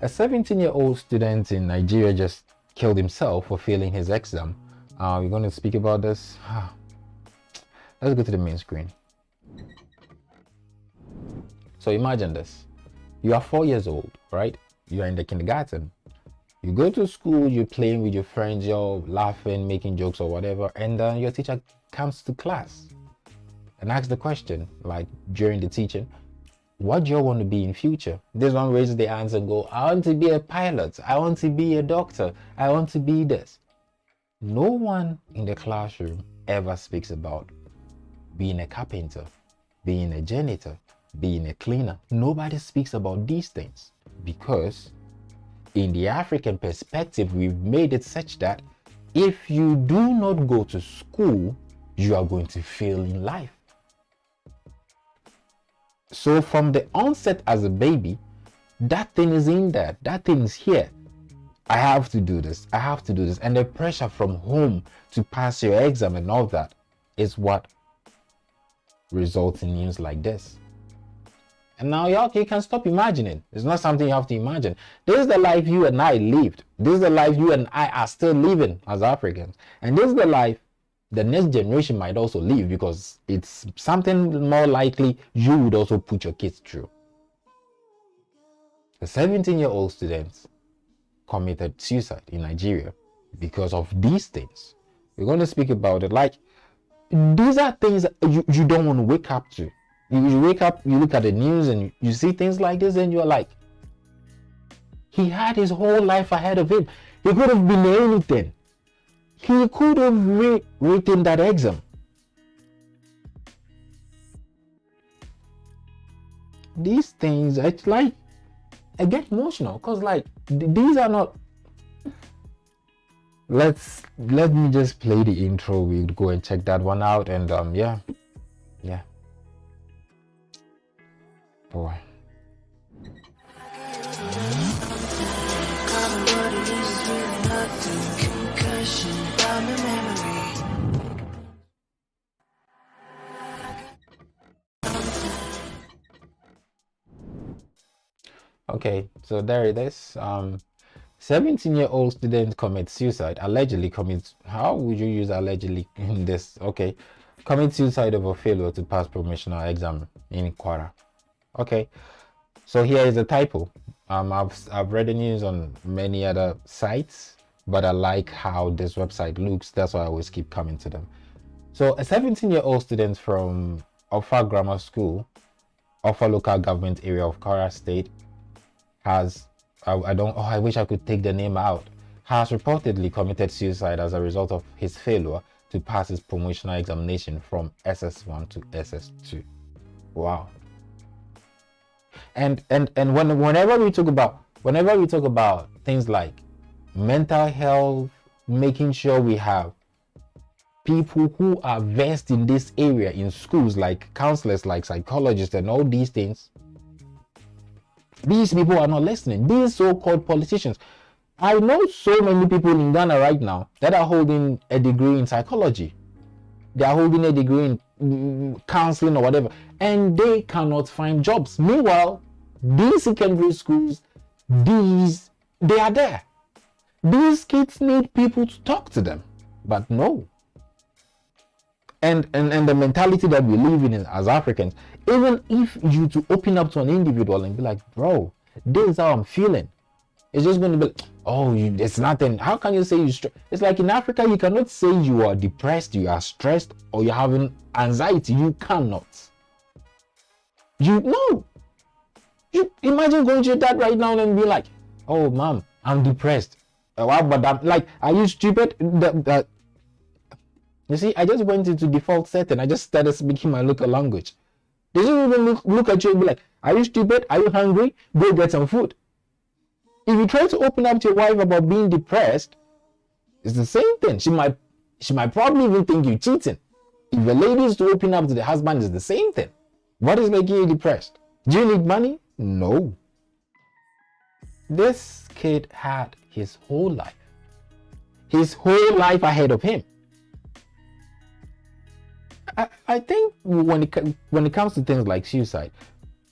A 17-year-old student in Nigeria just killed himself for failing his exam. We're going to speak about this. Let's go to the main screen. So imagine this. You are 4 years old, right? You are in the kindergarten. You go to school, you're playing with your friends, you're laughing, making jokes or whatever, and then your teacher comes to class and asks the question, like during the teaching, what do you want to be in future? This one raises their hands and go, I want to be a pilot. I want to be a doctor. I want to be this. No one in the classroom ever speaks about being a carpenter, being a janitor, being a cleaner. Nobody speaks about these things because in the African perspective, we've made it such that if you do not go to school, you are going to fail in life. So from the onset as a baby, that thing is in there, that thing is here. I have to do this, I have to do this. And the pressure from home to pass your exam and all that is what results in news like this. And now you can stop imagining. It's not something you have to imagine. This is the life you and I lived. This is the life you and I are still living as Africans. And this is the life the next generation might also live, because it's something more likely you would also put your kids through. A 17-year-old student committed suicide in Nigeria because of these things. We're going to speak about it. Like, these are things that you don't want to wake up to. You wake up, you look at the news and you see things like this and you're like, he had his whole life ahead of him. He could have been anything. He could have written that exam. These things, it's like, I get emotional because like these are not. Let me just play the intro. We'll go and check that one out, and yeah. Boy. Okay, so there it is. 17-year-old student commits suicide. Allegedly commits. How would you use allegedly in this? Okay, commits suicide over failure to pass promotional exam in Kwara. Okay, so here is a typo. I've read the news on many other sites, but I like how this website looks. That's why I always keep coming to them. So a 17-year-old student from Offa Grammar School, Offa local government area of Kwara State, has I wish I could take the name out, has reportedly committed suicide as a result of his failure to pass his promotional examination from SS1 to SS2. Wow. And whenever we talk about things like mental health, making sure we have people who are versed in this area in schools, like counselors, like psychologists and all these things, these people are not listening. These so-called politicians. I know so many people in Ghana right now that are holding a degree in psychology. They are holding a degree in counseling or whatever, and they cannot find jobs. Meanwhile, these secondary schools, they are there. These kids need people to talk to them, but no. And the mentality that we live in as Africans, even if you to open up to an individual and be like, bro, this is how I'm feeling, it's just going to be, oh, it's nothing. How can you say you're stressed? It's like in Africa, you cannot say you are depressed, you are stressed, or you're having anxiety. You cannot. You imagine going to that right now and be like, oh, mom, I'm depressed. But I'm like, are you stupid? You see, I just went into default setting. I just started speaking my local language. They don't even look at you and be like, are you stupid? Are you hungry? Go get some food. If you try to open up to your wife about being depressed, it's the same thing. She might probably even think you're cheating. If a lady is to open up to the husband, it's the same thing. What is making you depressed? Do you need money? No. This kid had his whole life ahead of him. I think when it comes to things like suicide,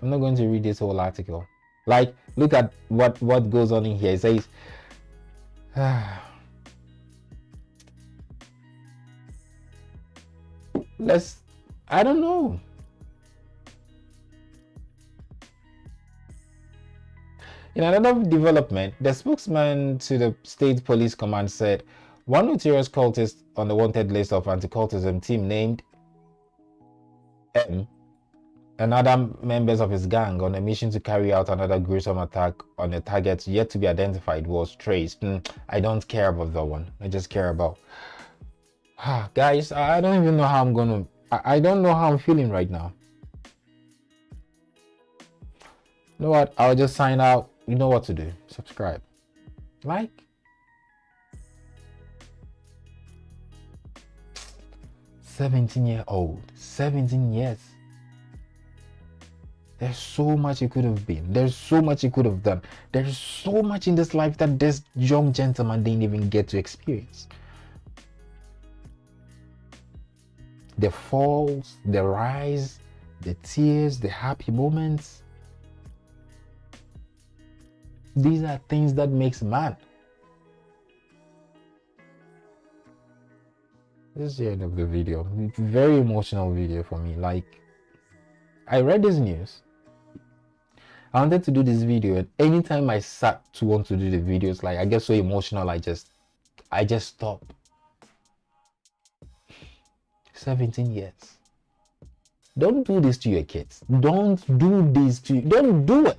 I'm not going to read this whole article. Like, look at what goes on in here. It says, I don't know. In another development, the spokesman to the state police command said one notorious cultist on the wanted list of anti-cultism team named M and other members of his gang on a mission to carry out another gruesome attack on a target yet to be identified was traced. I don't care about that one. I just care about... Guys, I don't even know how I'm gonna... I don't know how I'm feeling right now. You know what? I'll just sign out. You know what to do. Subscribe. Like. 17-year-old. 17 years. There's so much it could have been. There's so much it could have done. There's so much in this life that this young gentleman didn't even get to experience. The falls, the rise, the tears, the happy moments. These are things that makes man. This is the end of the video. Very emotional video for me. Like, I read this news. I wanted to do this video, and anytime I sat to want to do the videos, like I get so emotional, I just stop. 17 years. Don't do this to your kids. Don't do this to you. Don't do it.